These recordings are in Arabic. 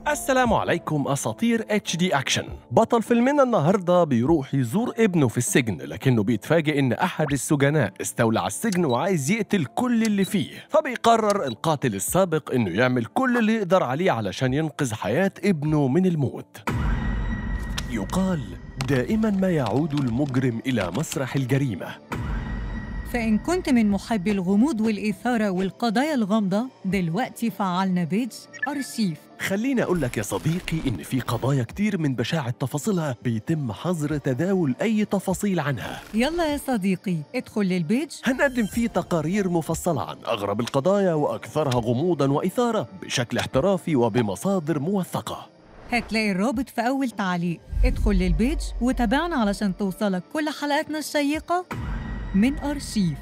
السلام عليكم أساطير HD أكشن. بطل فيلمنا النهاردة بيروح يزور ابنه في السجن، لكنه بيتفاجئ إن أحد السجناء استولى على السجن وعايز يقتل كل اللي فيه، فبيقرر القاتل السابق إنه يعمل كل اللي يقدر عليه علشان ينقذ حياة ابنه من الموت. يقال دائما ما يعود المجرم إلى مسرح الجريمة. فإن كنت من محبي الغموض والإثارة والقضايا الغامضة، دلوقتي فعلنا بيج أرشيف. خليني أقول لك يا صديقي إن في قضايا كتير من بشاعة تفاصيلها بيتم حظر تداول أي تفاصيل عنها. يلا يا صديقي ادخل للبيج. هنقدم فيه تقارير مفصلة عن أغرب القضايا وأكثرها غموضاً وإثارة بشكل احترافي وبمصادر موثقة. هتلاقي الرابط في أول تعليق. ادخل للبيج وتابعنا علشان توصلك كل حلقاتنا الشيقة من أرشيف.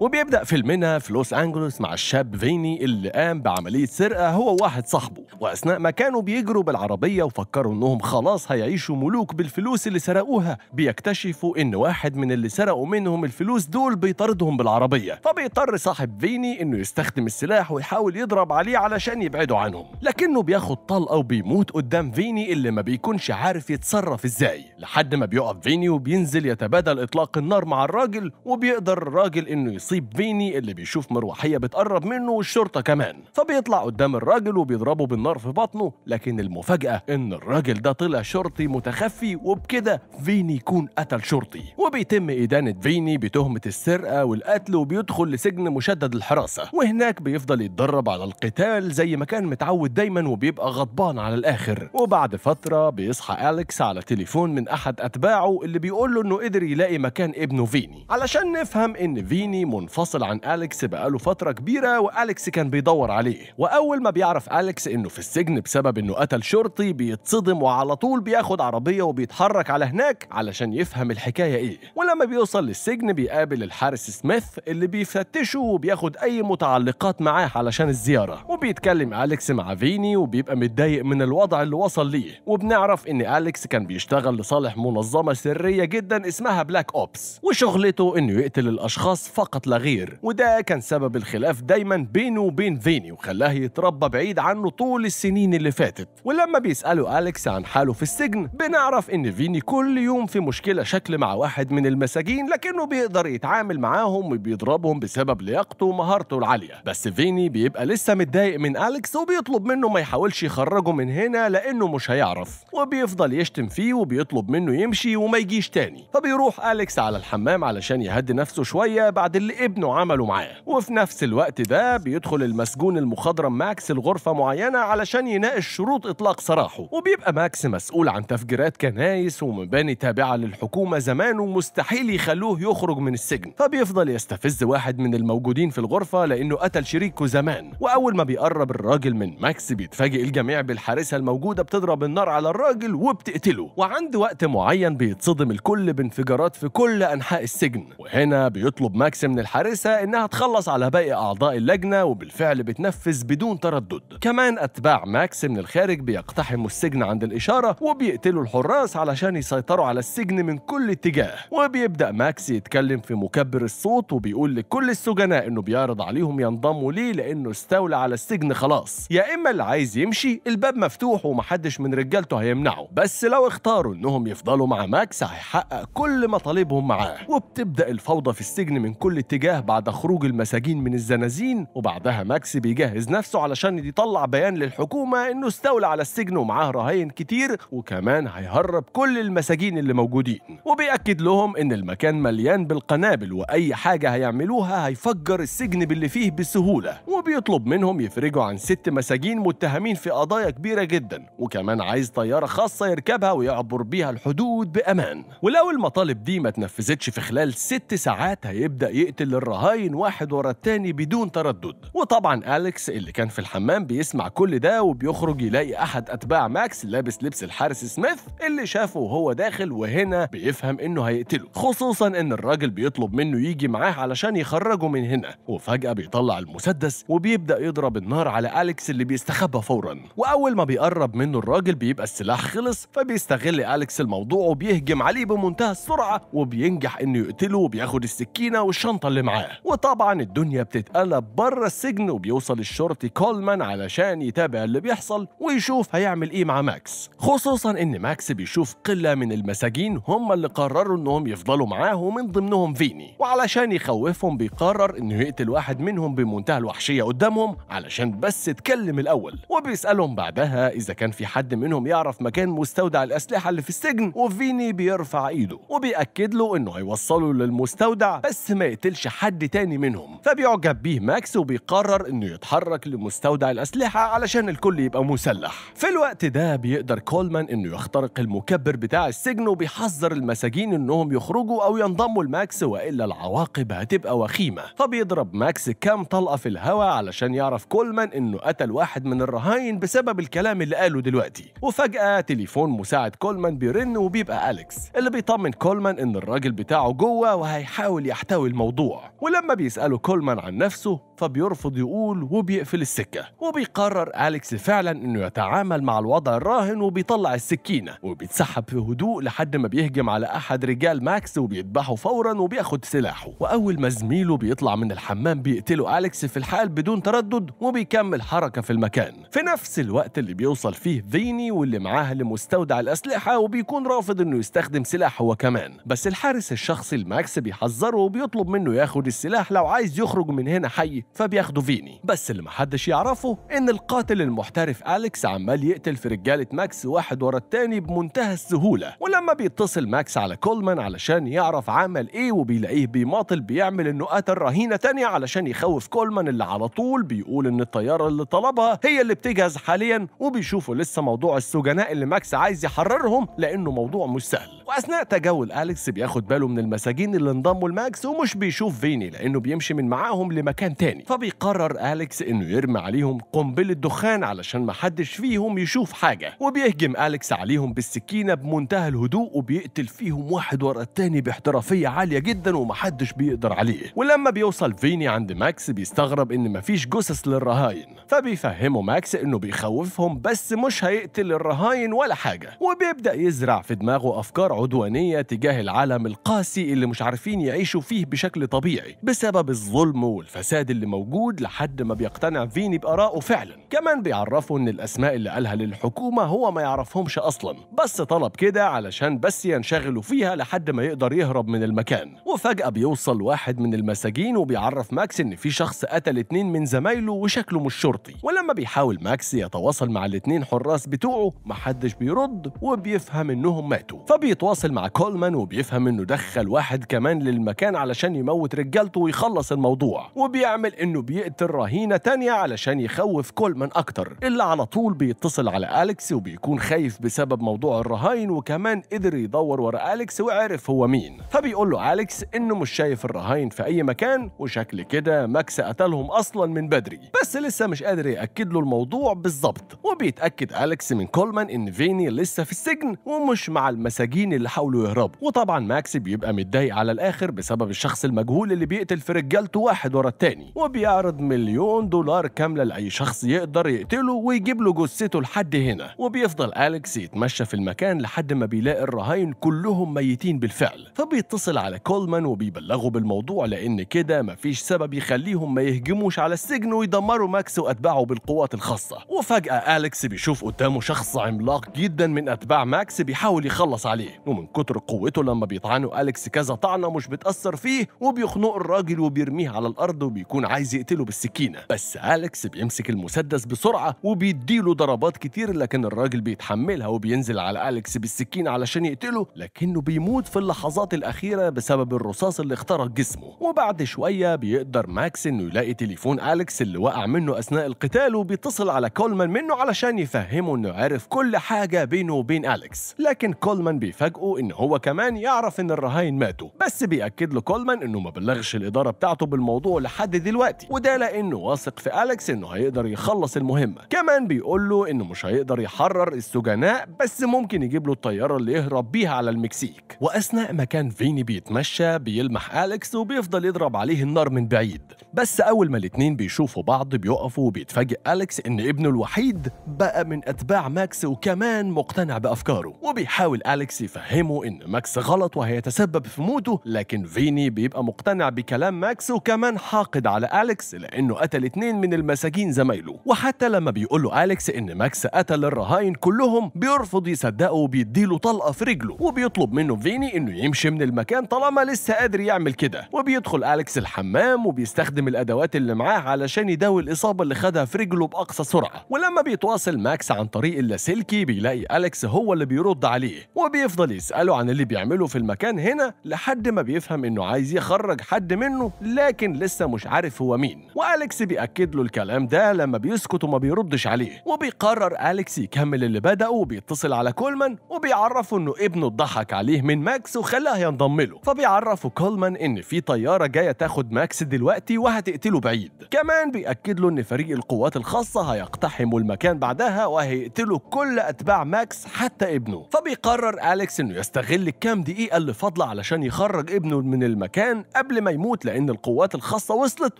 وبيبدأ فيلمنا في لوس أنجلوس مع الشاب فيني اللي قام بعملية سرقة هو وواحد صاحبه، وأثناء ما كانوا بيجروا بالعربية وفكروا إنهم خلاص هيعيشوا ملوك بالفلوس اللي سرقوها، بيكتشفوا إن واحد من اللي سرقوا منهم الفلوس دول بيطاردهم بالعربية، فبيضطر صاحب فيني إنه يستخدم السلاح ويحاول يضرب عليه علشان يبعدوا عنهم، لكنه بياخد طلقة وبيموت قدام فيني اللي ما بيكونش عارف يتصرف إزاي، لحد ما بيقف فيني وبينزل يتبادل إطلاق النار مع الراجل، وبيقدر الراجل إنه يصيب فيني اللي بيشوف مروحية بتقرب منه والشرطة كمان، فبيطلع قدام الراجل وبيضربه بالنار في بطنه، لكن المفاجأة إن الراجل ده طلع شرطي متخفي، وبكده فيني يكون قتل شرطي، وبيتم إدانة فيني بتهمة السرقة والقتل، وبيدخل لسجن مشدد الحراسة، وهناك بيفضل يتدرب على القتال زي ما كان متعود دايما، وبيبقى غضبان على الآخر. وبعد فترة بيصحى أليكس على تليفون من أحد أتباعه اللي بيقول له إنه قدر يلاقي مكان ابنه فيني، علشان نفهم إن فيني منفصل عن أليكس بقاله فترة كبيرة، وأليكس كان بيدور عليه. وأول ما بيعرف أليكس إنه في السجن بسبب إنه قتل شرطي بيتصدم، وعلى طول بياخد عربية وبيتحرك على هناك علشان يفهم الحكاية إيه. ولما بيوصل للسجن بيقابل الحارس سميث اللي بيفتشه وبياخد أي متعلقات معاه علشان الزيارة، وبيتكلم أليكس مع فيني وبيبقى متضايق من الوضع اللي وصل ليه، وبنعرف إن أليكس كان بيشتغل لصالح منظمة سرية جدا اسمها بلاك أوبس، وشغلته إنه يقتل الأشخاص فقط لا غير، وده كان سبب الخلاف دايما بينه وبين فيني، وخلاه يتربى بعيد عنه طول السنين اللي فاتت. ولما بيسألوا أليكس عن حاله في السجن بنعرف إن فيني كل يوم في مشكلة شكل مع واحد من المساجين، لكنه بيقدر يتعامل معاهم وبيضربهم بسبب لياقته ومهارته العالية، بس فيني بيبقى لسه متضايق من أليكس وبيطلب منه ما يحاولش يخرجه من هنا لأنه مش هيعرف، وبيفضل يشتم فيه وبيطلب منه يمشي وما يجيش تاني. فبيروح أليكس على الحمام علشان يهدي نفسه شوية بعد اللي ابنه عمله معاه، وفي نفس الوقت ده بيدخل المسجون المخضرم ماكس الغرفة معينة علشان يناقش شروط إطلاق سراحه، وبيبقى ماكس مسؤول عن تفجيرات كنايس ومباني تابعة للحكومة زمان، ومستحيل يخلوه يخرج من السجن، فبيفضل يستفز واحد من الموجودين في الغرفة لأنه قتل شريكه زمان. وأول ما بيقرب الراجل من ماكس بيتفاجئ الجميع بالحارسة الموجودة بتضرب النار على الراجل وبتقتله، وعند وقت معين بيتصدم الكل بانفجارات في كل أنحاء السجن. وهنا بيطلب ماكس من الحارسة إنها تخلص على باقي أعضاء اللجنة، وبالفعل بتنفذ بدون تردد. كمان أتباع ماكس من الخارج بيقتحموا السجن عند الإشارة وبيقتلوا الحراس علشان يسيطروا على السجن من كل اتجاه. وبيبدأ ماكس يتكلم في مكبر الصوت وبيقول لكل السجناء إنه بيعرض عليهم ينضموا ليه لأنه استولى على السجن خلاص، يا إما اللي عايز يمشي الباب مفتوح ومحدش من رجالته هيمنعه، بس لو اختاروا إنهم يفضلوا مع ماكس هيحقق كل مطالبهم معاه. وبتبدأ الفوضى في السجن من كل اتجاه بعد خروج المساجين من الزنازين، وبعدها ماكس بيجهز نفسه علشان يطلع بيان للحكومة إنه استولى على السجن ومعاه رهاين كتير، وكمان هيهرب كل المساجين اللي موجودين، وبيأكد لهم إن المكان مليان بالقنابل وأي حاجة هيعملوها هيفجر السجن باللي فيه بسهولة. وبيطلب منهم يفرجوا عن 6 مساجين متهمين في قضايا كبيرة جدا، وكمان عايز طيارة خاصة يركبها ويعبر بيها الحدود بأمان. ولو المطالب دي ما تنفذتش في خلال 6 ساعات هيبدأ يقتل الرهاين واحد ورا التاني بدون تردد. وطبعا أليكس اللي كان في الحمام بيسمع كل ده، وبيخرج يلاقي أحد أتباع ماكس لابس لبس الحارس سميث اللي شافه وهو داخل، وهنا بيفهم إنه هيقتله، خصوصا إن الراجل بيطلب منه يجي معاه علشان يخرجه من هنا. وفجأة بيطلع المسدس وبيبدأ يضرب النار على أليكس اللي بيستخبى فورا، وأول ما بيقرب منه الراجل بيبقى السلاح خلص، فبيستغل أليكس الموضوع وبيهجم عليه بمنتهى السرعة، وبينجح إنه يقتله، وبياخد السكينة والشنطة الشرطة اللي معاه. وطبعا الدنيا بتتقلب بره السجن، وبيوصل الشرطي كولمان علشان يتابع اللي بيحصل ويشوف هيعمل ايه مع ماكس، خصوصا ان ماكس بيشوف قلة من المساجين هم اللي قرروا انهم يفضلوا معاه ومن ضمنهم فيني، وعلشان يخوفهم بيقرر انه يقتل واحد منهم بمنتهى الوحشية قدامهم علشان بس اتكلم الاول. وبيسألهم بعدها اذا كان في حد منهم يعرف مكان مستودع الاسلحة اللي في السجن، وفيني بيرفع ايده وبيأكد له انه هيوصله للمستودع بس ما يقتلش حد تاني منهم. فبيعجب بيه ماكس وبيقرر انه يتحرك لمستودع الاسلحة علشان الكل يبقى مسلح. في الوقت ده بيقدر كولمان انه يخترق المكبر بتاع السجن، وبيحذر المساجين انهم يخرجوا او ينضموا لماكس والا العواقب هتبقى وخيمة. فبيضرب ماكس كام طلقة في الهواء علشان يعرف كولمان انه قتل واحد من الرهاين بسبب الكلام اللي قاله دلوقتي. وفجأة تليفون مساعد كولمان بيرن وبيبقى أليكس اللي بيطمن كولمان ان الراجل بتاعه جوه وهيحاول يحتوي الموضوع. ولما بيسأله كولمان عن نفسه فبيرفض يقول وبيقفل السكة. وبيقرر أليكس فعلا انه يتعامل مع الوضع الراهن، وبيطلع السكينة وبيتسحب في هدوء لحد ما بيهجم على احد رجال ماكس وبيذبحه فورا وبياخد سلاحه. واول ما زميله بيطلع من الحمام بيقتله أليكس في الحال بدون تردد، وبيكمل حركة في المكان. في نفس الوقت اللي بيوصل فيه فيني واللي معاه لمستودع الأسلحة، وبيكون رافض انه يستخدم سلاح هو كمان، بس الحارس الشخصي لماكس بيحذره وبيطلب منه ياخد السلاح لو عايز يخرج من هنا حي، فبياخده فيني. بس اللي محدش يعرفه ان القاتل المحترف أليكس عمال يقتل في رجالة ماكس واحد ورا التاني بمنتهى السهولة. ولما بيتصل ماكس على كولمان علشان يعرف عمل ايه، وبيلاقيه بيماطل بيعمل انه قتل رهينة تانية علشان يخوف كولمان اللي على طول بيقول ان الطيارة اللي طلبها هي اللي بتجهز حاليا، وبيشوفوا لسه موضوع السجناء اللي ماكس عايز يحررهم لانه موضوع مش سهل. واثناء تجول أليكس بياخد باله من المساجين اللي انضموا لماكس ومش بيشوف فيني لانه بيمشي من معاهم لمكان تاني. فبيقرر أليكس انه يرمي عليهم قنبلة دخان علشان محدش فيهم يشوف حاجة. وبيهجم أليكس عليهم بالسكينة بمنتهى الهدوء وبيقتل فيهم واحد ورا التاني باحترافية عالية جدا ومحدش بيقدر عليه. ولما بيوصل فيني عند ماكس بيستغرب ان مفيش جثث للرهاين، فبيفهمه ماكس انه بيخوفهم بس مش هيقتل الرهاين ولا حاجة. وبيبدأ يزرع في دماغه افكار عدوانية تجاه العالم القاسي اللي مش عارفين يعيشوا فيه بشكل طبيعي بسبب الظلم والفساد اللي موجود، لحد ما بيقتنع فيني بآرائه فعلا. كمان بيعرفه ان الاسماء اللي قالها للحكومة هو ما يعرفهمش اصلا، بس طلب كده علشان بس ينشغلوا فيها لحد ما يقدر يهرب من المكان. وفجأة بيوصل واحد من المساجين وبيعرف ماكس ان في شخص قتل 2 من زمايله وشكله مش شرطي. ولما بيحاول ماكس يتواصل مع ال2 حراس بتوعه محدش بيرد، وبيفهم انهم ماتوا. فبيتواصل مع كولمان وبيفهم انه دخل واحد كمان للمكان علشان يموت رجالته ويخلص الموضوع، وبيعمل انه بيقتل رهينة تانية علشان يخوف كولمان اكتر، اللي على طول بيتصل على أليكس وبيكون خايف بسبب موضوع الرهاين، وكمان قدر يدور ورا أليكس وعرف هو مين. فبيقول له أليكس انه مش شايف الرهاين في اي مكان، وشكل كده ماكس قتلهم اصلا من بدري، بس لسه مش قادر يأكد له الموضوع بالظبط. وبيتأكد أليكس من كولمان ان فيني لسه في السجن ومش مع المساجين اللي حاولوا يهربوا. وطبعا ماكس بيبقى متضايق على الاخر بسبب الشخص المجهول اللي بيقتل في رجالته واحد ورا التاني، وبيعرض $1,000,000 كاملة لأي شخص يقدر يقتله ويجيب له جثته لحد هنا. وبيفضل أليكس يتمشى في المكان لحد ما بيلاقي الرهاين كلهم ميتين بالفعل. فبيتصل على كولمان وبيبلغه بالموضوع، لأن كده مفيش سبب يخليهم ما يهجموش على السجن ويدمروا ماكس وأتباعه بالقوات الخاصة. وفجأة أليكس بيشوف قدامه شخص عملاق جدا من أتباع ماكس بيحاول يخلص عليه، ومن كتر قوته لما بيطعنوا أليكس كذا طعنة مش بتأثر فيه، وبيخنق الراجل وبيرميه على الأرض وبيكون عايز يقتله بالسكينة. بس أليكس بيمسك المسدس بسرعة وبيديله ضربات كتير، لكن الراجل بيتحملها وبينزل على أليكس بالسكينة علشان يقتله، لكنه بيموت في اللحظات الأخيرة بسبب الرصاص اللي اخترق جسمه. وبعد شوية بيقدر ماكس إنه يلاقي تليفون أليكس اللي وقع منه أثناء القتال، وبيتصل على كولمان منه علشان يفهمه إنه عارف كل حاجة بينه وبين أليكس. لكن كولمان بيفاجئه إن هو كمان يعرف إن الرهاين ماتوا، بس بيأكد له كولمان إنه ما بلغش الإدارة بتاعته بالموضوع لحد دلوقتي، وده لأنه واثق في أليكس إنه هيقدر يخلص المهمة. كمان بيقول له إنه مش هيقدر يحرر السجناء، بس ممكن يجيب له الطيارة اللي يهرب بيها على المكسيك. وأثناء ما كان فيني بيتمشى بيلمح أليكس وبيفضل يضرب عليه النار من بعيد، بس أول ما الاتنين بيشوفوا بعض بيقفوا، وبيتفاجئ أليكس إن ابنه الوحيد بقى من أتباع ماكس وكمان مقتنع بأفكاره. وبيحاول أليكس يفهمه إن ماكس غلط وهيتسبب في موته، لكن فيني بيبقى مقتنع بكلام ماكس وكمان حاقد على أليكس لأنه قتل 2 من المساجين زمايله. وحتى لما بيقول له أليكس إن ماكس قتل الرهاين كلهم بيرفض يصدقه وبيديله طلقة في رجله، وبيطلب منه فيني إنه يمشي من المكان طالما لسه قادر يعمل كده. وبيدخل أليكس الحمام وبيستخدم الأدوات اللي معاه علشان يداوي الإصابة اللي خدها في رجله بأقصى سرعة. ولما بيتواصل ماكس عن طريق اللاسلكي بيلاقي أليكس هو اللي بيرد عليه، وبيفضل يسأله عن اللي بيعمله في المكان هنا لحد ما بيفهم إنه عايز يخرج حد منه لكن لسه مش عارف هو مين. وأليكس بيأكد له الكلام ده لما بيسكت وما بيردش عليه. وبيقرر أليكس يكمل اللي بدأه وبيتصل على كولمان وبيعرفه إنه ابنه اتضحك عليه من ماكس وخلاه ينضم له. فبيعرفه كولمان إن في طيارة جاية تاخد ماكس دلوقتي وهتقتله بعيد. كمان بيأكد له إن فريق القوات الخاصة هيقتحموا المكان بعدها وهيقتلوا كل أتباع ماكس حتى ابنه. فبيقرر أليكس إنه يستغل الكام دقيقة اللي فاضلة علشان يخرج ابنه من المكان قبل ما يموت لأن القوات الخاصة وصلت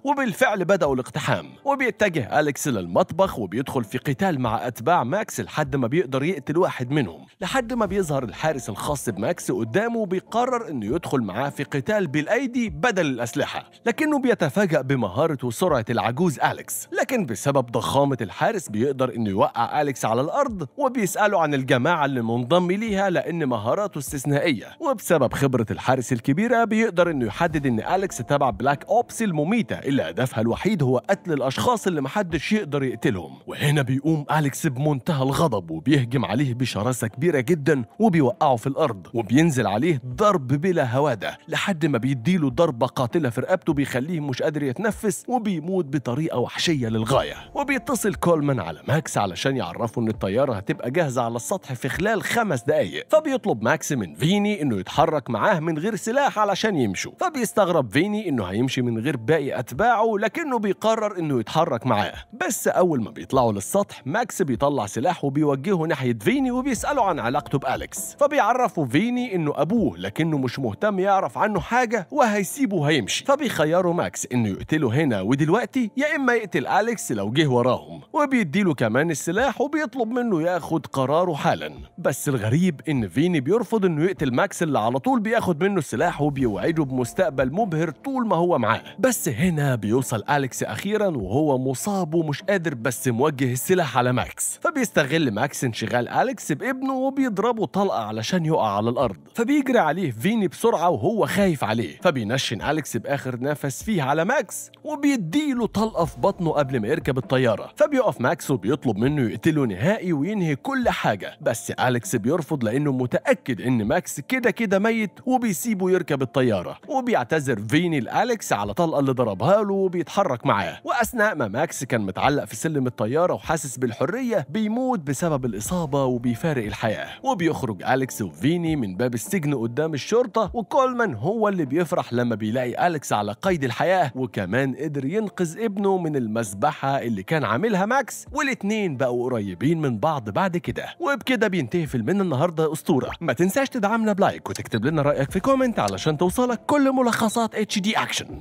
وبالفعل بدأوا الاقتحام. وبيتجه أليكس للمطبخ وبيدخل في قتال مع أتباع ماكس لحد ما بيقدر يقتل واحد منهم، لحد ما بيظهر الحارس الخاص بماكس قدامه وبيقرر إنه يدخل معاه في قتال بالأيدي بدل الأسلحة، لكنه بيتفاجأ بمهارة وسرعة العجوز أليكس. لكن بسبب ضخامة الحارس بيقدر إنه يوقع أليكس على الأرض وبيسأله عن الجماعة اللي منضم ليها لأن مهاراته استثنائية. وبسبب خبرة الحارس الكبيرة بيقدر إنه يحدد إن أليكس تبع بلاك أوبس المميتة اللي هدفها الوحيد هو قتل الأشخاص اللي محدش يقدر يقتلهم. وهنا بيقوم أليكس بمنتهى الغضب وبيهجم عليه بشراسة كبيرة جدا وبيوقعه في الأرض وبينزل عليه ضرب بلا هوادة لحد ما بيديله ضربة قاتلة في رقبته بيخليه مش قادر يتنفس وبيموت بطريقة وحشية للغاية. وبيتصل كولمان على ماكس علشان يعرفه إن الطيارة هتبقى جاهزة على السطح في خلال 5 دقايق. فبيطلب ماكس من فيني إنه يتحرك معاه من غير سلاح علشان يمشوا. فبيستغرب فيني إنه هيمشي من غير باقي أتباعه لكنه بيقرر إنه يتحرك معاه. بس أول ما بيطلعوا للسطح ماكس بيطلع سلاح وبيوجهه ناحية فيني وبيسأله عن علاقته بأليكس. فبيعرفوا فيني إنه أبوه لكنه مش مهتم يعرف عنه حاجة وهيسيبه وهيمشي. فبيخيروا ماكس إنه يقتله هنا ودلوقتي يا إما يقتل أليكس لو جه وراهم، وبيديله كمان السلاح وبيطلب منه ياخد قراره حالا. بس الغريب إن فيني بيرفض إنه يقتل ماكس اللي على طول بياخد منه السلاح وبيوعده بمستقبل مبهر طول ما هو معاه. بس هنا بيوصل أليكس أخيرا وهو مصاب ومش قادر بس موجه السلاح على ماكس. فبيستغل ماكس انشغال أليكس بابنه وبيضربه طلقة علشان يقع على الأرض. فبيجري عليه فيني بسرعة وهو خايف عليه. فبينشن أليكس بآخر نفس فيه على ماكس وبيديله طلقة في بطنه قبل ما يركب الطيارة. فبيقف ماكس وبيطلب منه يقتله نهائي وينهي كل حاجة، بس أليكس بيرفض لأنه متأكد إن ماكس كده كده ميت وبيسيبه يركب الطيارة. وبيعتذر فيني لأليكس على الطلقة اللي ضربها له وبيتحرك معاه. وأثناء ما ماكس كان متعلق في سلم الطيارة وحاسس بالحرية بيموت بسبب الإصابة وبيفارق الحياة. وبيخرج أليكس وفيني من باب السجن قدام الشرطة، وكولمان هو اللي بيفرح لما بيلاقي أليكس على قيد الحياة وكمان قدر ينقذ ابنه من المذبحة اللي كان عاملها ماكس، والاتنين بقوا قريبين من بعض بعد كده. وبكده بينتهي فيلمنا النهارده يا أسطورة. ما تنساش تدعمنا بلايك وتكتب لنا رأيك في كومنت علشان توصلك كل ملخصات HD أكشن.